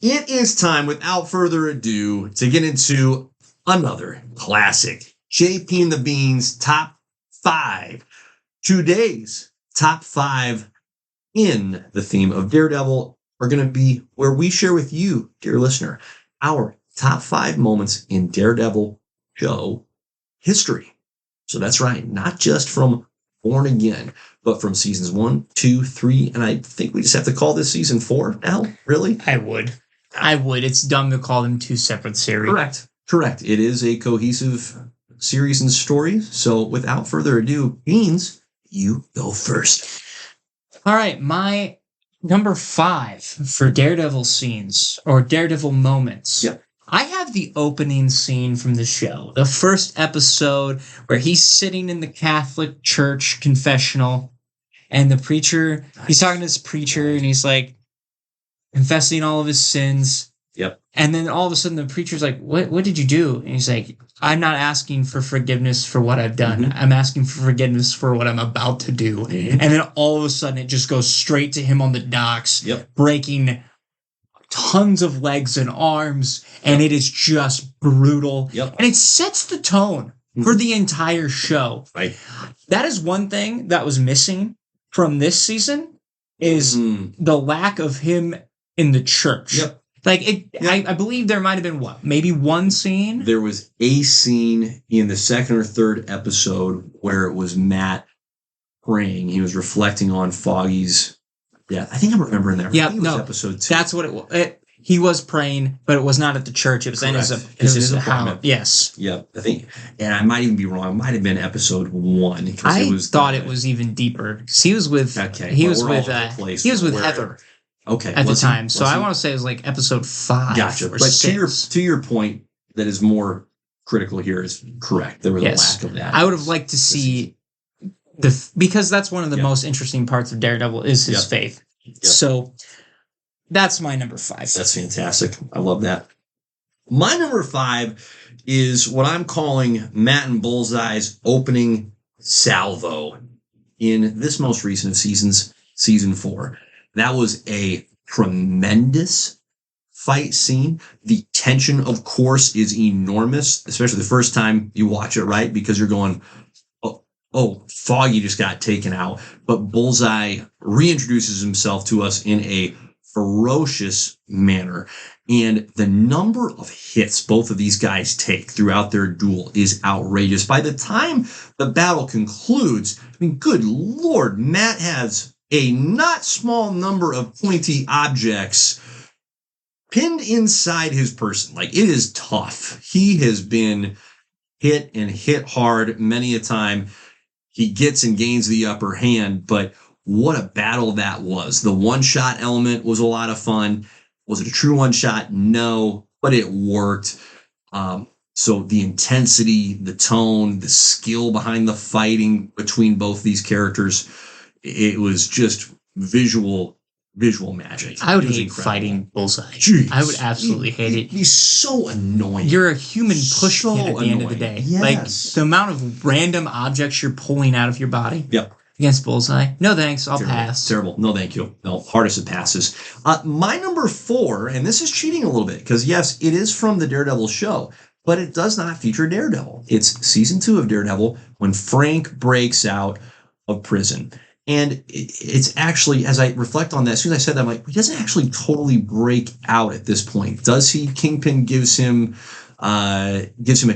It is time, without further ado, to get into another classic. JP and the Beans Top 5. Today's Top 5 in the theme of Daredevil are going to be where we share with you, dear listener, our top 5 moments in Daredevil show history. So that's right, not just from Born Again, but from seasons 1, 2, 3, and I think we just have to call this season 4 now, really? I would. It's dumb to call them two separate series. Correct. It is a cohesive series and story. So without further ado, Beans, you go first. All right, my number 5 for Daredevil scenes or Daredevil moments. Yep. I have the opening scene from the show, the first episode where he's sitting in the Catholic Church confessional and the preacher, he's talking to this preacher and he's like confessing all of his sins. Yep. And then all of a sudden the preacher's like, what did you do? And he's like, I'm not asking for forgiveness for what I've done. Mm-hmm. I'm asking for forgiveness for what I'm about to do. Mm-hmm. And then all of a sudden it just goes straight to him on the docks, breaking tons of legs and arms, and it is just brutal. Yep. And it sets the tone for the entire show. Right. That is one thing that was missing from this season is the lack of him in the church. Yep. Like I believe there might have been maybe one scene. There was a scene in the second or third episode where it was Matt praying. He was reflecting on Foggy's death. I think I'm remembering that. Yeah, episode 2. That's what it was. He was praying, but it was not at the church. It was in his apartment. Yes. Yeah, I think, and I might even be wrong. It might have been episode 1. I thought it was even deeper because he was with he was with Heather. Okay, at the time, so I want to say it was like episode 5. Gotcha. Or but 6. to your point, that is more critical here is correct. There was a lack of that. I would have liked to see because that's one of the most interesting parts of Daredevil is his faith. Yep. So that's my number 5. That's fantastic. I love that. My number 5 is what I'm calling Matt and Bullseye's opening salvo in this most recent of seasons, season 4. That was a tremendous fight scene. The tension, of course, is enormous, especially the first time you watch it, right? Because you're going, oh, Foggy just got taken out. But Bullseye reintroduces himself to us in a ferocious manner. And the number of hits both of these guys take throughout their duel is outrageous. By the time the battle concludes, I mean, good Lord, Matt has a not small number of pointy objects pinned inside his person. Like, it is tough. He has been hit and hit hard many a time. He gets and gains the upper hand, but what a battle that was. The one-shot element was a lot of fun. Was it a true one-shot? No, but it worked. So the intensity, the tone, the skill behind the fighting between both these characters, it was just visual magic. I would hate fighting Bullseye. Jeez. I would absolutely hate it. He's so annoying. You're a human pushkin at the end of the day. Yes. Like, the amount of random objects you're pulling out of your body against Bullseye. No thanks, I'll pass. Terrible. No thank you. No, hardest it passes. My number 4, and this is cheating a little bit, because yes, it is from the Daredevil show, but it does not feature Daredevil. It's season 2 of Daredevil when Frank breaks out of prison. And it's actually, as I reflect on that, as soon as I said that, I'm like, he doesn't actually totally break out at this point. Does he? Kingpin gives him a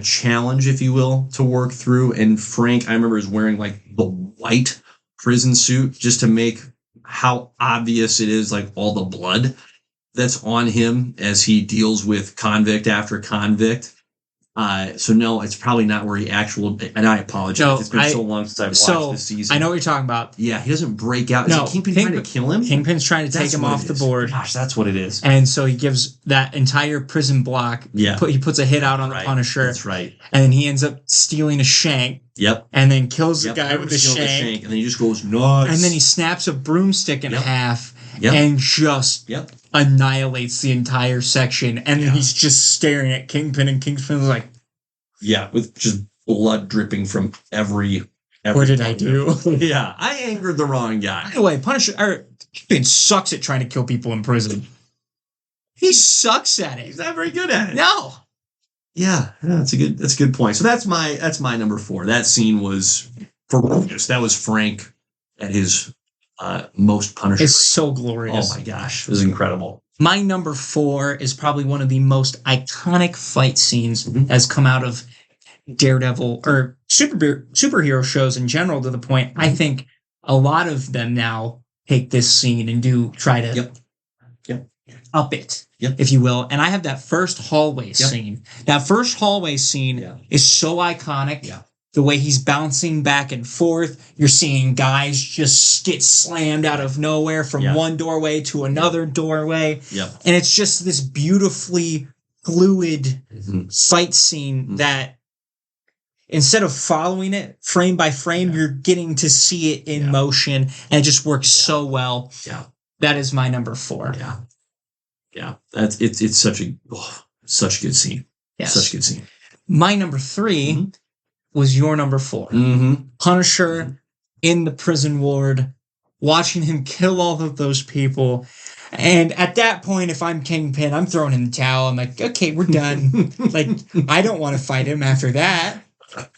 challenge, if you will, to work through. And Frank, I remember, is wearing like the white prison suit just to make how obvious it is, like all the blood that's on him as he deals with convict after convict. So no, it's probably not where he and I apologize. No, it's been so long since I've watched this season. I know what you're talking about. Yeah, he doesn't break out. Is Kingpin trying to kill him? Kingpin's trying to take him off the board. Gosh, that's what it is. And so he gives that entire prison block. Yeah. He puts a hit out on the Punisher. That's right. And then he ends up stealing a shank. Yep. And then kills the guy with the shank. And then he just goes nuts. And then he snaps a broomstick in half and just annihilates the entire section. And then he's just staring at Kingpin, and Kingpin's like, yeah, with just blood dripping from every what did I do? Yeah, I angered the wrong guy. By the way, Kingpin sucks at trying to kill people in prison. He sucks at it. He's not very good at it. No. Yeah, that's a good point. So that's my number 4. That scene was ferocious. That was Frank at his most Punisher. It's so glorious. Oh my gosh, it was incredible. My number 4 is probably one of the most iconic fight scenes that's come out of Daredevil or superhero shows in general, to the point I think a lot of them now take this scene and try to up it, if you will. And I have that first hallway scene. That first hallway scene is so iconic. Yeah. The way he's bouncing back and forth, you're seeing guys just get slammed out of nowhere from one doorway to another doorway. Yeah. And it's just this beautifully fluid fight scene that instead of following it frame by frame, you're getting to see it in motion, and it just works so well. Yeah. That is my number 4. Yeah. Yeah. It's such a good scene. Yes. Such a good scene. My number 3 was your number 4. Punisher in the prison ward, watching him kill all of those people. And at that point, if I'm Kingpin, I'm throwing in the towel. I'm like, okay, we're done. Like, I don't want to fight him after that.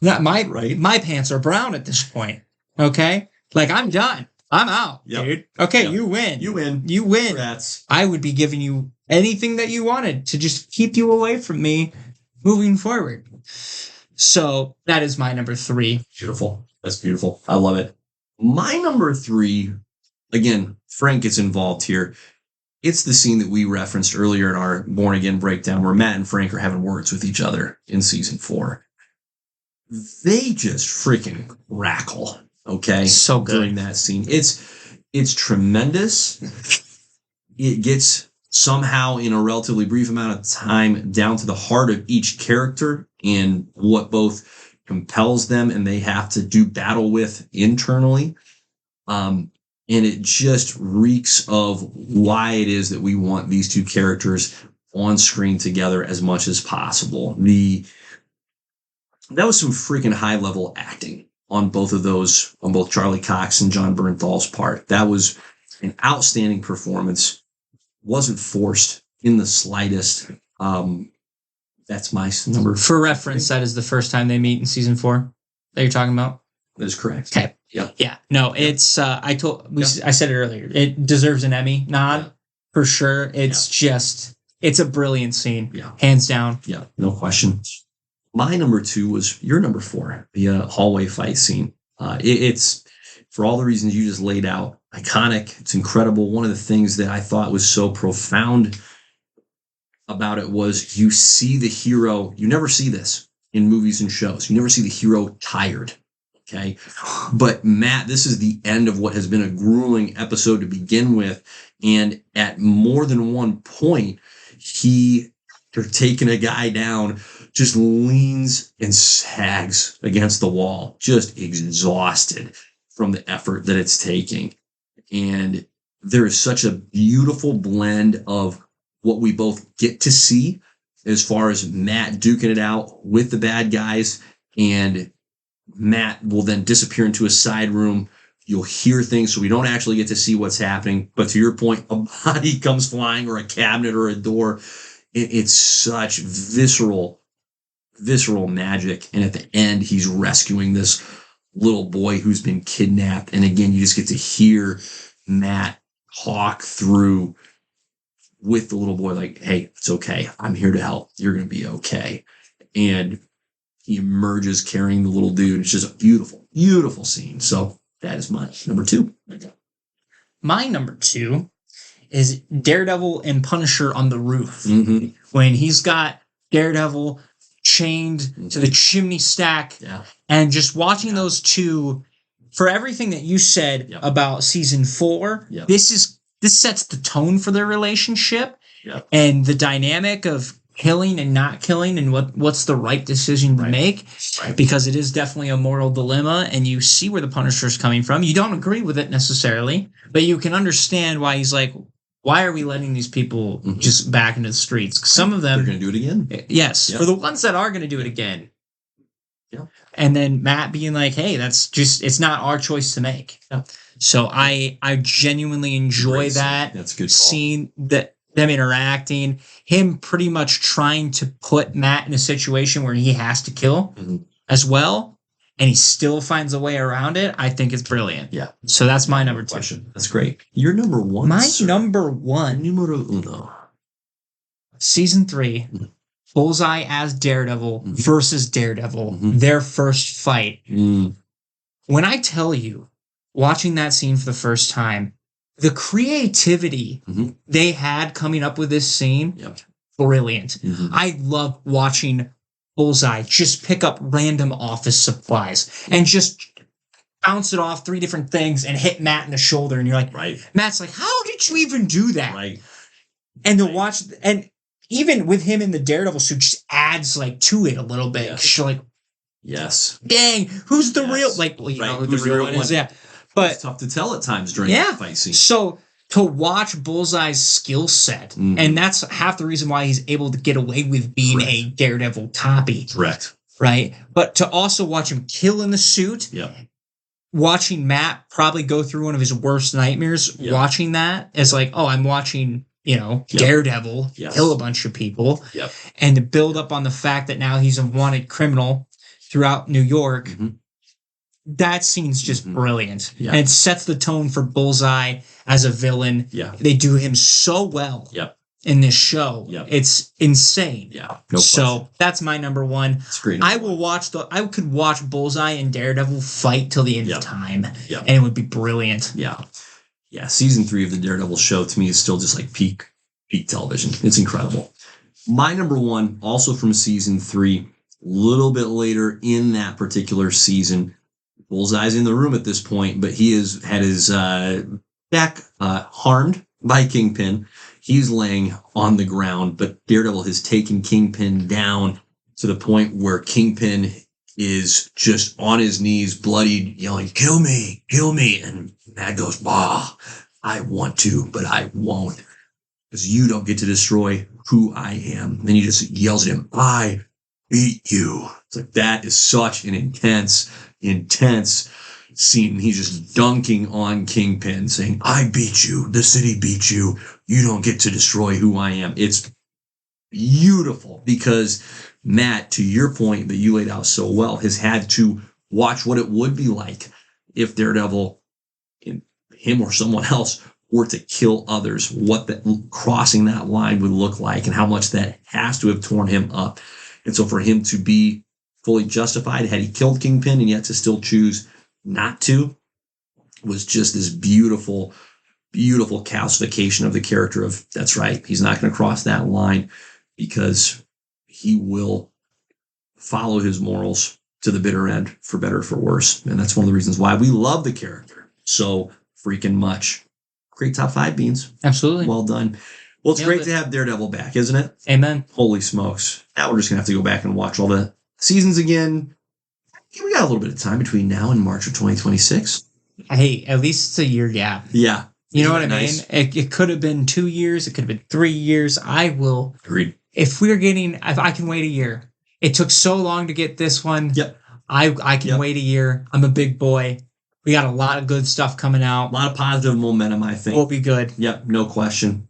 Not my pants are brown at this point. Okay? Like, I'm done. I'm out, dude. Okay, you win. You win. You win. Congrats. I would be giving you anything that you wanted to just keep you away from me moving forward. So that is my number 3. Beautiful. That's beautiful. I love it. My number 3, again, Frank gets involved here. It's the scene that we referenced earlier in our Born Again breakdown where Matt and Frank are having words with each other in season 4. They just freaking crackle. Okay. So good. During that scene. It's tremendous. It gets somehow in a relatively brief amount of time down to the heart of each character and what both compels them and they have to do battle with internally. And it just reeks of why it is that we want these two characters on screen together as much as possible. That was some freaking high level acting on both Charlie Cox and John Bernthal's part. That was an outstanding performance. Wasn't forced in the slightest. That's my number. For reference, that is the first time they meet in season 4 that you're talking about. That is correct. Okay. Yeah. Yeah. No, it's I said it earlier. It deserves an Emmy nod for sure. It's just it's a brilliant scene. Yeah. Hands down. Yeah. No question. My number 2 was your number 4, the hallway fight scene. It's for all the reasons you just laid out. Iconic. It's incredible. One of the things that I thought was so profound about it was you see the hero. You never see this in movies and shows. You never see the hero tired. Okay. But Matt, this is the end of what has been a grueling episode to begin with. And at more than one point, they're taking a guy down, just leans and sags against the wall, just exhausted from the effort that it's taking. And there is such a beautiful blend of what we both get to see as far as Matt duking it out with the bad guys, and Matt will then disappear into a side room. You'll hear things, so we don't actually get to see what's happening. But to your point, a body comes flying or a cabinet or a door. It's such visceral magic. And at the end, he's rescuing this little boy who's been kidnapped. And again, you just get to hear Matt talk through with the little boy, like, hey, it's okay. I'm here to help. You're going to be okay. And he emerges carrying the little dude. It's just a beautiful, beautiful scene. So that is my number 2. My number 2 is Daredevil and Punisher on the roof. When he's got Daredevil chained to the chimney stack. Yeah. And just watching those two, for everything that you said about season 4, this sets the tone for their relationship and the dynamic of killing and not killing and what's the right decision to make, because it is definitely a moral dilemma, and you see where the Punisher's coming from. You don't agree with it necessarily, but you can understand why he's like, why are we letting these people just back into the streets? 'Cause some of them... They're going to do it again. Yes. For the ones that are going to do it again. Yeah. And then Matt being like, hey, that's just, it's not our choice to make. So I genuinely enjoy that That's a good call. scene, that them interacting, him pretty much trying to put Matt in a situation where he has to kill as well, and he still finds a way around it. I think it's brilliant. Yeah. So that's my number 2. Question. That's great. Your number 1. My number 1. Numero uno. Season 3. Bullseye as Daredevil versus Daredevil. Their first fight. When I tell you, watching that scene for the first time, the creativity they had coming up with this scene, brilliant. I love watching Bullseye just pick up random office supplies and just bounce it off 3 different things and hit Matt in the shoulder. And you're like, Matt's like, how did you even do that? Right. And to watch, and even with him in the Daredevil suit, just adds like to it a little bit. Yes. You're like, dang, who's the real? Like, well, you know who the real one is. Yeah, but it's tough to tell at times during the fight scene. So to watch Bullseye's skill set, and that's half the reason why he's able to get away with being a Daredevil toppy. Correct. Right, but to also watch him kill in the suit. Watching Matt probably go through one of his worst nightmares. Watching that is like, oh, I'm watching. Daredevil kill a bunch of people, and to build up on the fact that now he's a wanted criminal throughout New York. That scene's just brilliant, and it sets the tone for Bullseye as a villain. They do him so well in this show. It's insane. So that's my number 1. It's great. I could watch Bullseye and Daredevil fight till the end of time, and it would be brilliant. Yeah, season 3 of the Daredevil show to me is still just like peak television. It's incredible. My number 1, also from season 3, a little bit later in that particular season. Bullseye's in the room at this point, but he has had his back harmed by Kingpin. He's laying on the ground, but Daredevil has taken Kingpin down to the point where Kingpin is just on his knees, bloodied, yelling, kill me, and Matt goes, I want to, but I won't, because you don't get to destroy who I am. And then he just yells at him, I beat you. It's like, that is such an intense scene. He's just dunking on Kingpin, saying, I beat you, the city beat you, you don't get to destroy who I am. It's beautiful, because Matt, to your point that you laid out so well, has had to watch what it would be like if Daredevil, him or someone else, were to kill others, what crossing that line would look like, and how much that has to have torn him up. And so for him to be fully justified had he killed Kingpin and yet to still choose not to, was just this beautiful calcification of the character of, that's right, he's not going to cross that line, because he will follow his morals to the bitter end, for better or for worse. And that's one of the reasons why we love the character so freaking much. Great top 5, Beans. Absolutely. Well done. Well, it's great to have Daredevil back, isn't it? Amen. Holy smokes. Now we're just going to have to go back and watch all the seasons again. We got a little bit of time between now and March of 2026. Hey, at least it's a year gap. Yeah. You know what I mean? It could have been 2 years. It could have been 3 years. Agreed. If I can wait a year. It took so long to get this one. Yep. I can wait a year. I'm a big boy. We got a lot of good stuff coming out. A lot of positive momentum, I think. We'll be good. Yep, no question.